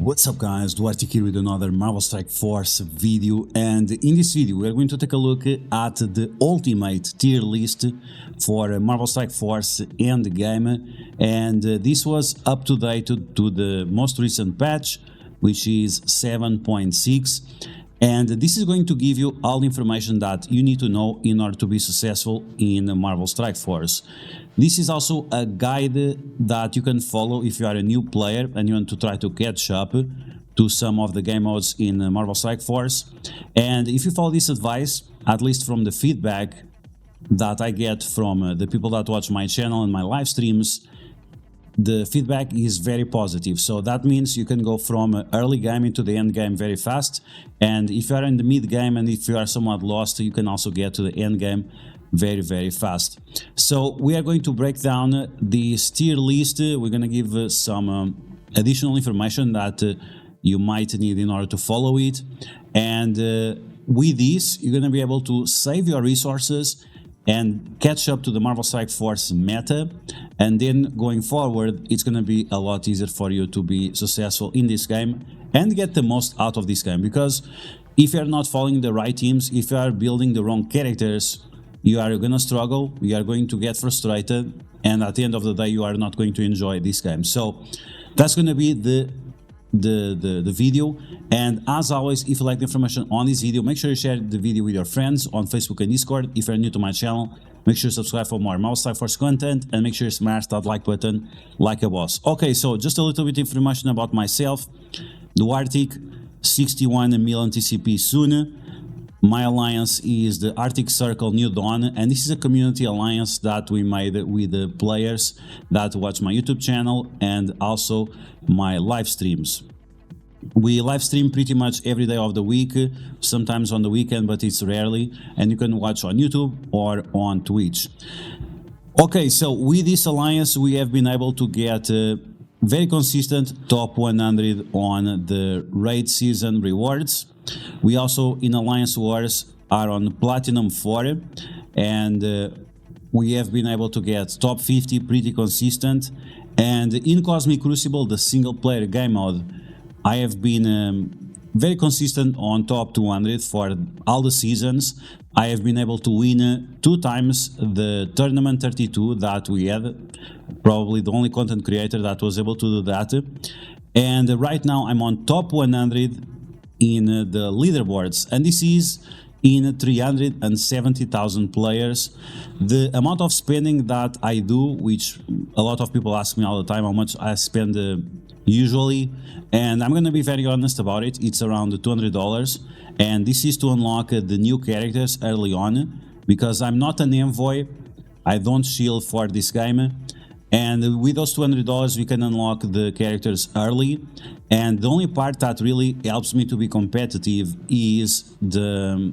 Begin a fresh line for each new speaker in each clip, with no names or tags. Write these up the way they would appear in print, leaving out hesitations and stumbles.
What's up guys, DuArktik here with another Marvel Strike Force video, and in this video we are going to take a look at the ultimate tier list for Marvel Strike Force Endgame, and this was up to date to the most recent patch, which is 7.6, and this is going to give you all the information that you need to know in order to be successful in Marvel Strike Force. This is also a guide that you can follow if you are a new player and you want to try to catch up to some of the game modes in Marvel Strike Force. And if you follow this advice, at least from the feedback that I get from the people that watch my channel and my live streams, the feedback is very positive. So that means you can go from early game into the end game very fast, and if you are in the mid game and if you are somewhat lost, you can also get to the end game very fast. So we are going to break down this tier list. We're going to give some additional information that you might need in order to follow it, and with this you're going to be able to save your resources and catch up to the Marvel Strike Force meta, and then going forward it's going to be a lot easier for you to be successful in this game and get the most out of this game. Because if you're not following the right teams, if you are building the wrong characters, you are going to struggle, you are going to get frustrated, and at the end of the day you are not going to enjoy this game. So that's going to be the video. And as always, if you like the information on this video, make sure you share the video with your friends on Facebook and Discord. If you're new to my channel, make sure you subscribe for more Marvel Strike Force content, and make sure you smash that like button like a boss. Okay, so just a little bit of information about myself. DuArktik, 61 million TCP soon. My alliance is the Arctic Circle New Dawn, and this is a community alliance that we made with the players that watch my YouTube channel and also my live streams. We live stream pretty much every day of the week, sometimes on the weekend, but it's rarely, and you can watch on YouTube or on Twitch. Okay, so with this alliance we have been able to get very consistent top 100 on the raid season rewards. We also in Alliance Wars are on Platinum 4, and we have been able to get top 50 pretty consistent. And in Cosmic Crucible, the single player game mode, I have been very consistent on top 200 for all the seasons. I have been able to win 2 times the tournament 32 that we had, probably the only content creator that was able to do that. And right now I'm on top 100 in the leaderboards, and this is in 370,000 players. The amount of spending that I do, which a lot of people ask me all the time how much I spend usually, and I'm gonna be very honest about it, it's around $200, and this is to unlock the new characters early on, because I'm not an envoy, I don't shield for this game. And with those $200 we can unlock the characters early, and the only part that really helps me to be competitive is the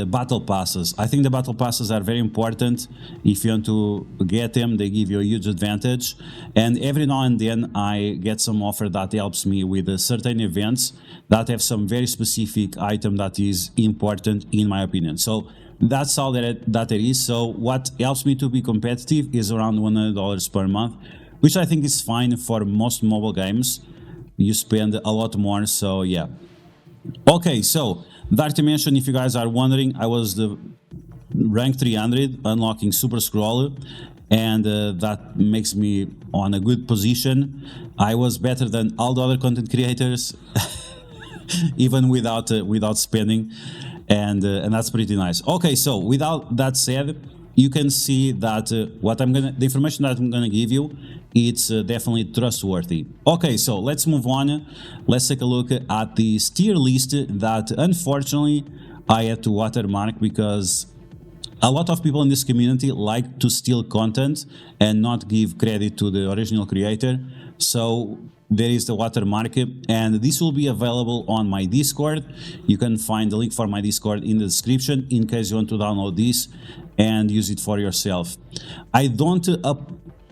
battle passes. I think the battle passes are very important. If you want to get them, they give you a huge advantage, and every now and then I get some offer that helps me with certain events that have some very specific item that is important in my opinion. So that's all that it is. So what helps me to be competitive is around $100 per month, which I think is fine for most mobile games. You spend a lot more, so yeah. Okay, so that to mention, if you guys are wondering, I was the rank 300 unlocking Super Scroll, and that makes me on a good position. I was better than all the other content creators even without spending. And that's pretty nice. Okay, so without that said, you can see that the information that I'm gonna give you, it's definitely trustworthy. Okay, so let's move on. Let's take a look at this tier list that unfortunately I had to watermark, because a lot of people in this community like to steal content and not give credit to the original creator. So there is the watermark, and this will be available on my Discord. You can find the link for my Discord in the description in case you want to download this and use it for yourself. I don't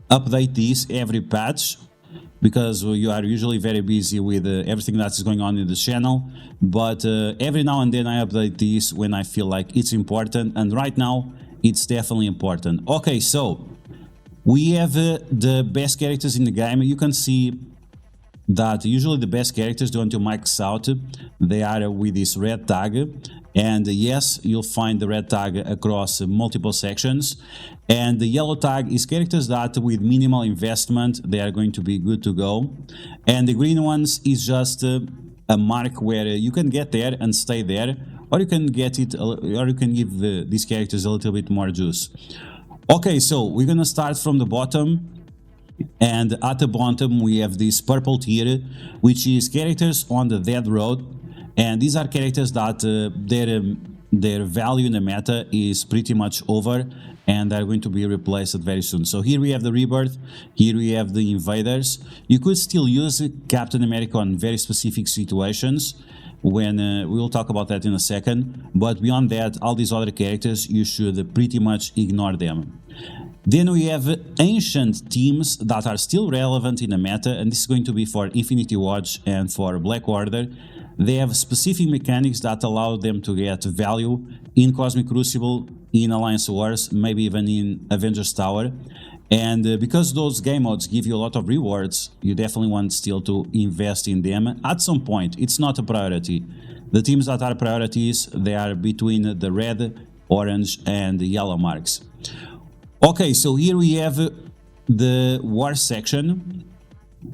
update this every patch, because you are usually very busy with everything that's going on in the channel, but every now and then I update this when I feel like it's important, and right now it's definitely important. Okay, so we have the best characters in the game. You can see that usually the best characters don't to max out, they are with this red tag. And yes, you'll find the red tag across multiple sections. And the yellow tag is characters that with minimal investment, they are going to be good to go. And the green ones is just a mark where you can get there and stay there, or you can get it, or you can give these characters a little bit more juice. Okay, so we're gonna start from the bottom. And at the bottom we have this purple tier, which is characters on the dead road. And these are characters that their value in the meta is pretty much over, and they're going to be replaced very soon. So here we have the Rebirth, here we have the Invaders. You could still use Captain America on very specific situations, when we'll talk about that in a second. But beyond that, all these other characters, you should pretty much ignore them. Then we have ancient teams that are still relevant in the meta, and this is going to be for Infinity Watch and for Black Order. They have specific mechanics that allow them to get value in Cosmic Crucible, in Alliance Wars, maybe even in Avengers Tower. And because those game modes give you a lot of rewards, you definitely want still to invest in them at some point. It's not a priority. The teams that are priorities, they are between the red, orange and the yellow marks. Okay, so here we have the war section.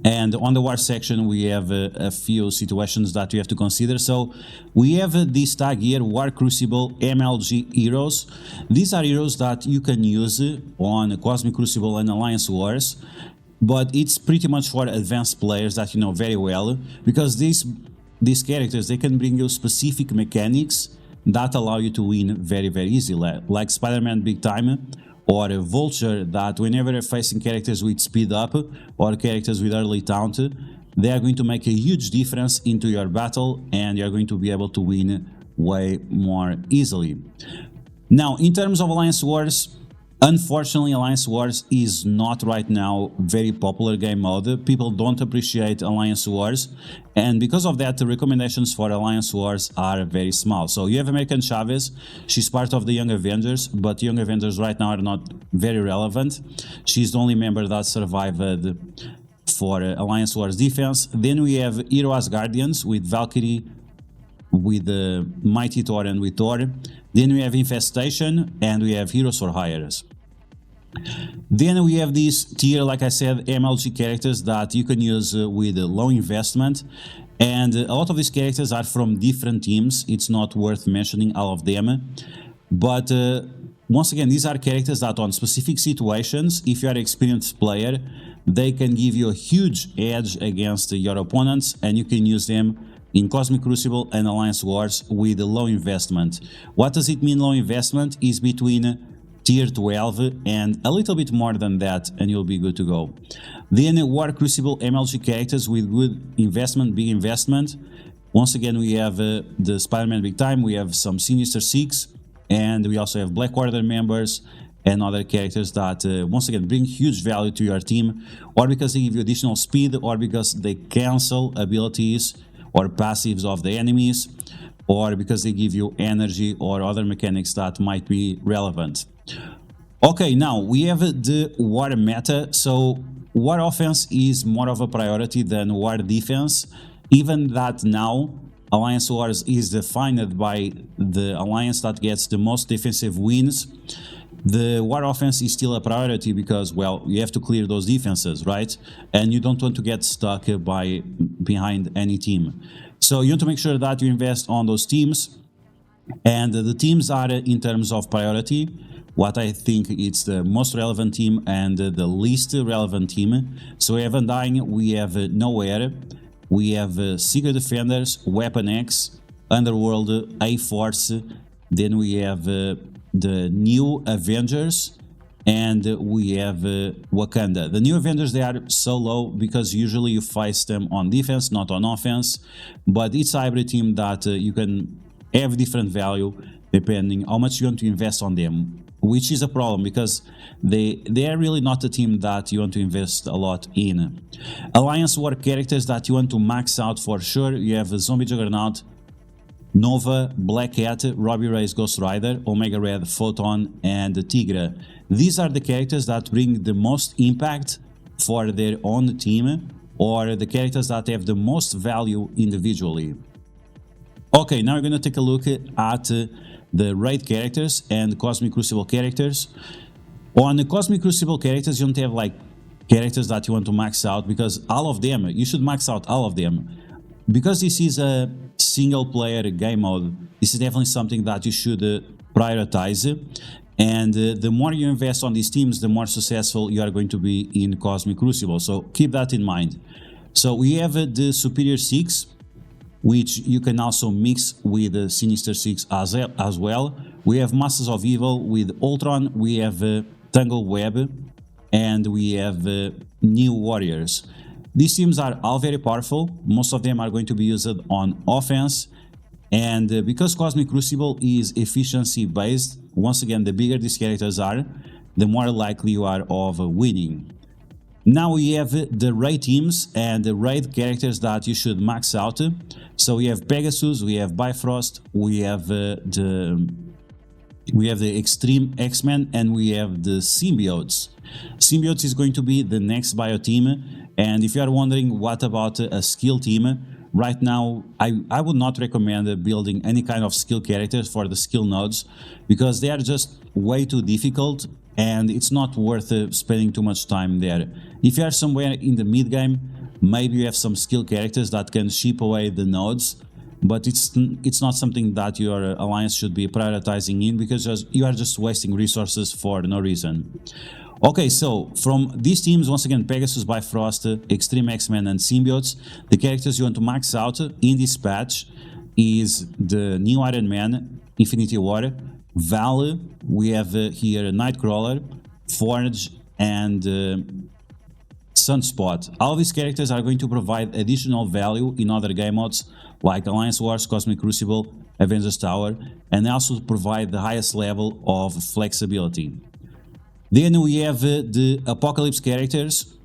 And on the war section, we have a few situations that we have to consider. So we have this tag here, War Crucible MLG heroes. These are heroes that you can use on Cosmic Crucible and Alliance Wars, but it's pretty much for advanced players that you know very well, because these characters, they can bring you specific mechanics that allow you to win very, very easily, like Spider-Man Big Time, or a Vulture, that whenever you're facing characters with speed up or characters with early taunt, they are going to make a huge difference into your battle, and you're going to be able to win way more easily. Now, in terms of Alliance Wars, unfortunately, Alliance Wars is not right now very popular game mode. People don't appreciate Alliance Wars, and because of that, the recommendations for Alliance Wars are very small. So you have American Chavez. She's part of the Young Avengers, but Young Avengers right now are not very relevant. She's the only member that survived for Alliance Wars defense. Then we have Hero Asgardians with Valkyrie, with Mighty Thor and with Thor. Then we have Infestation, and we have Heroes for Hires. Then we have this tier, like I said, MLG characters that you can use with low investment. And a lot of these characters are from different teams. It's not worth mentioning all of them. But once again, these are characters that on specific situations, if you are an experienced player, they can give you a huge edge against your opponents, and you can use them in Cosmic Crucible and Alliance Wars with low investment. What does it mean low investment? Is between tier 12 and a little bit more than that, and you'll be good to go. Then War Crucible MLG characters with good investment, big investment. Once again, we have the Spider-Man Big Time, we have some Sinister Six, and we also have Black Order members and other characters that once again bring huge value to your team, or because they give you additional speed, or because they cancel abilities or passives of the enemies, or because they give you energy or other mechanics that might be relevant. Okay, now we have the war meta. So war offense is more of a priority than war defense, even that now Alliance Wars is defined by the alliance that gets the most defensive wins. The war offense is still a priority because, well, you have to clear those defenses, right? And you don't want to get stuck behind any team. So you want to make sure that you invest on those teams. And the teams are, in terms of priority, what I think it's the most relevant team and the least relevant team. So we have Undying, we have Nowhere, we have Secret Defenders, Weapon X, Underworld, A-Force, then we have the New Avengers, and we have Wakanda. The New Avengers, they are so low because usually you fight them on defense, not on offense, but it's a hybrid team that you can have different value depending how much you want to invest on them, which is a problem because they are really not a team that you want to invest a lot in. Alliance War characters that you want to max out for sure, you have Zombie Juggernaut, Nova, Black Cat, Robbie Reyes Ghost Rider, Omega Red, Photon, and Tigra. These are the characters that bring the most impact for their own team or the characters that have the most value individually. Okay, now we're going to take a look at the raid characters and Cosmic Crucible characters. On the Cosmic Crucible characters, you don't have like characters that you want to max out, because all of them, you should max out all of them. Because this is a single player game mode, this is definitely something that you should prioritize. And the more you invest on these teams, the more successful you are going to be in Cosmic Crucible. So keep that in mind. So we have the Superior 6, which you can also mix with the Sinister 6 as well. We have Masters of Evil with Ultron, we have Tangle Web, and we have New Warriors. These teams are all very powerful. Most of them are going to be used on offense. And because Cosmic Crucible is efficiency based, once again, the bigger these characters are, the more likely you are of winning. Now we have the raid teams and the raid characters that you should max out. So we have Pegasus, we have Bifrost, we have the Extreme X-Men, and we have the Symbiotes. Symbiotes is going to be the next bio team, and if you are wondering what about a skill team, right now I would not recommend building any kind of skill characters for the skill nodes, because they are just way too difficult and it's not worth spending too much time there. If you are somewhere in the mid game, maybe you have some skill characters that can chip away the nodes, but it's not something that your alliance should be prioritizing in, because you are just wasting resources for no reason. Okay, so from these teams, once again, Pegasus, Bifrost, Extreme X-Men, and Symbiotes, the characters you want to max out in this patch is the New Iron Man, Infinity War, Val, we have here Nightcrawler, Forge, and Sunspot. All these characters are going to provide additional value in other game modes like Alliance Wars, Cosmic Crucible, Avengers Tower, and also provide the highest level of flexibility. Then we have the Apocalypse characters,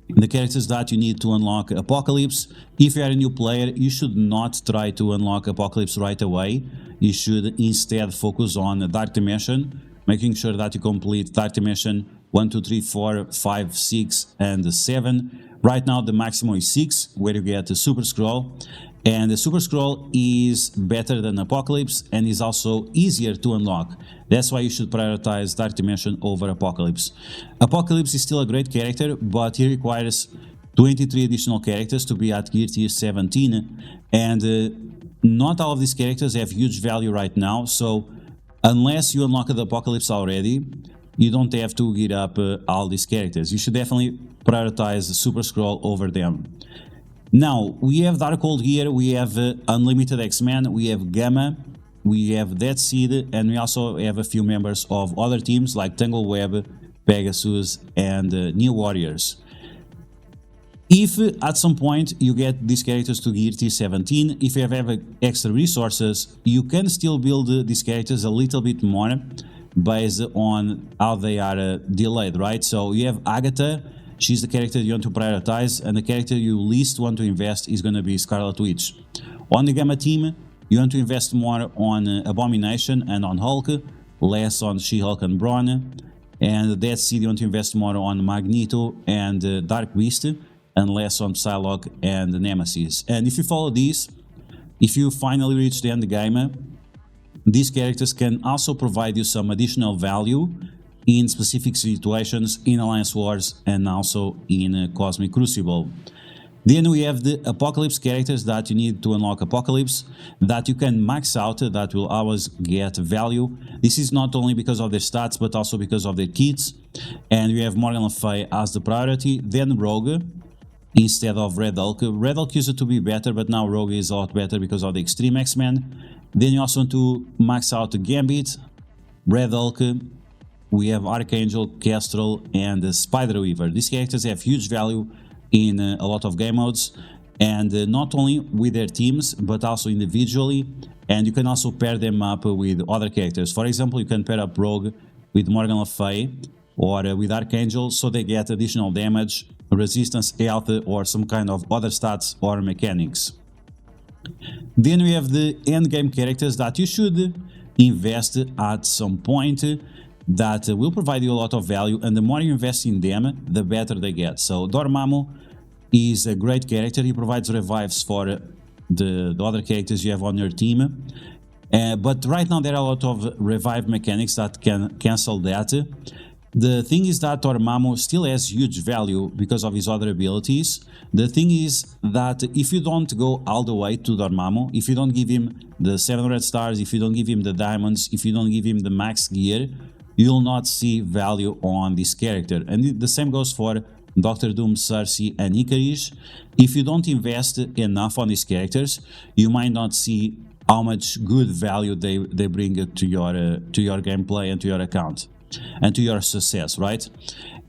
the characters that you need to unlock Apocalypse. If you are a new player, you should not try to unlock Apocalypse right away. You should instead focus on Dark Dimension, making sure that you complete Dark Dimension 1, 2, 3, 4, 5, 6, and 7. Right now the maximum is 6, where you get the Super Scroll. And the Super Scroll is better than Apocalypse and is also easier to unlock. That's why you should prioritize Dark Dimension over Apocalypse. Apocalypse is still a great character, but he requires 23 additional characters to be at gear tier 17. And not all of these characters have huge value right now, so unless you unlock the Apocalypse already, you don't have to gear up all these characters. You should definitely prioritize Super Scroll over them. Now, we have Darkhold here, we have Unlimited X-Men, we have Gamma, we have Dead Seed, and we also have a few members of other teams like Tangle Web, Pegasus, and New Warriors. If at some point you get these characters to gear tier 17, if you have extra resources, you can still build these characters a little bit more based on how they are delayed, right? So you have Agatha. She's the character you want to prioritize, and the character you least want to invest is going to be Scarlet Witch. On the Gamma team, you want to invest more on Abomination and on Hulk, less on She-Hulk and Brawn. And Dead Seed, you want to invest more on Magneto and Dark Beast, and less on Psylocke and Nemesis. And if you follow these, if you finally reach the end game, these characters can also provide you some additional value in specific situations in Alliance Wars and also in Cosmic Crucible. Then we have the Apocalypse characters that you need to unlock Apocalypse, that you can max out, that will always get value. This is not only because of their stats, but also because of their kits. And we have Morgan Le Fay as the priority, then Rogue instead of Red Hulk. Red Hulk used to be better, but now Rogue is a lot better because of the Extreme X-Men. Then you also want to max out Gambit, Red Hulk. We have Archangel, Kestrel, and Spider Weaver. These characters have huge value in a lot of game modes, and not only with their teams, but also individually. And you can also pair them up with other characters. For example, you can pair up Rogue with Morgan Le Fay or with Archangel, so they get additional damage, resistance, health, or some kind of other stats or mechanics. Then we have the endgame characters that you should invest at some point, that will provide you a lot of value, and the more you invest in them, the better they get. So Dormammu, is a great character. He provides revives for the other characters you have on your team. But right now there are a lot of revive mechanics that can cancel that. The thing is that Dormammu still has huge value because of his other abilities. The thing is that if you don't go all the way to Dormammu, if you don't give him the 700 stars, if you don't give him the diamonds, if you don't give him the max gear, you'll not see value on this character. And the same goes for Doctor Doom, Cersei and Ikaris. If you don't invest enough on these characters, you might not see how much good value they bring to your gameplay and to your account and to your success, right?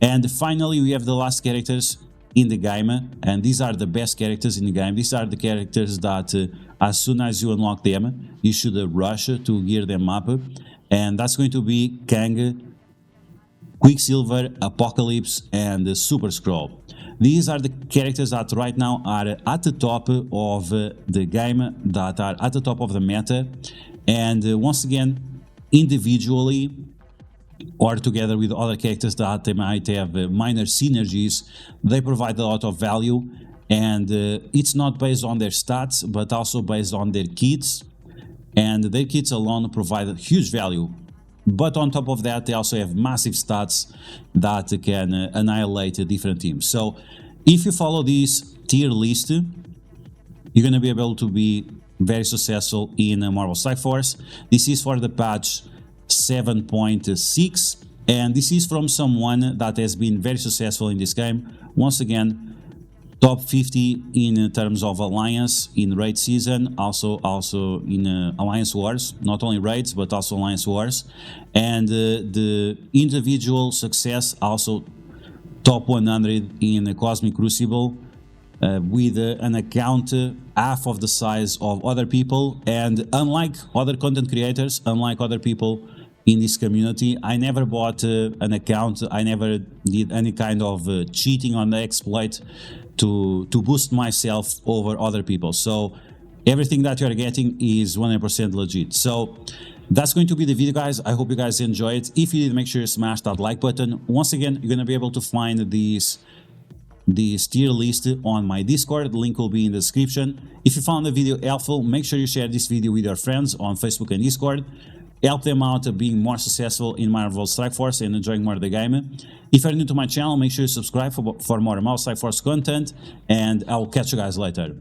And finally, we have the last characters in the game, and these are the best characters in the game. These are the characters that as soon as you unlock them, you should rush to gear them up, and that's going to be Kang, Quicksilver, Apocalypse and Super Skrull. These are the characters that right now are at the top of the game, that are at the top of the meta, and once again, individually or together with other characters that they might have minor synergies, they provide a lot of value, and it's not based on their stats but also based on their kits, and their kits alone provide huge value. But on top of that, they also have massive stats that can annihilate different teams. So if you follow this tier list, you're going to be able to be very successful in Marvel Strike Force. This is for the patch 7.6, and this is from someone that has been very successful in this game. Once again, top 50 in terms of alliance in raid season, also in alliance wars, not only raids but also alliance wars, and the individual success also top 100 in Cosmic Crucible, with an account half of the size of other people. And unlike other content creators, unlike other people in this community, I never bought an account. I never did any kind of cheating on the exploit to boost myself over other people. So everything that you're getting is 100% legit. So that's going to be the video, guys. I hope you guys enjoy it. If you did, make sure you smash that like button. Once again, you're going to be able to find this tier list on my Discord. The link will be in the description. If you found the video helpful, make sure you share this video with your friends on Facebook and Discord. Help them out being more successful in Marvel Strike Force and enjoying more of the game. If you're new to my channel, make sure you subscribe for more Marvel Strike Force content, and I'll catch you guys later.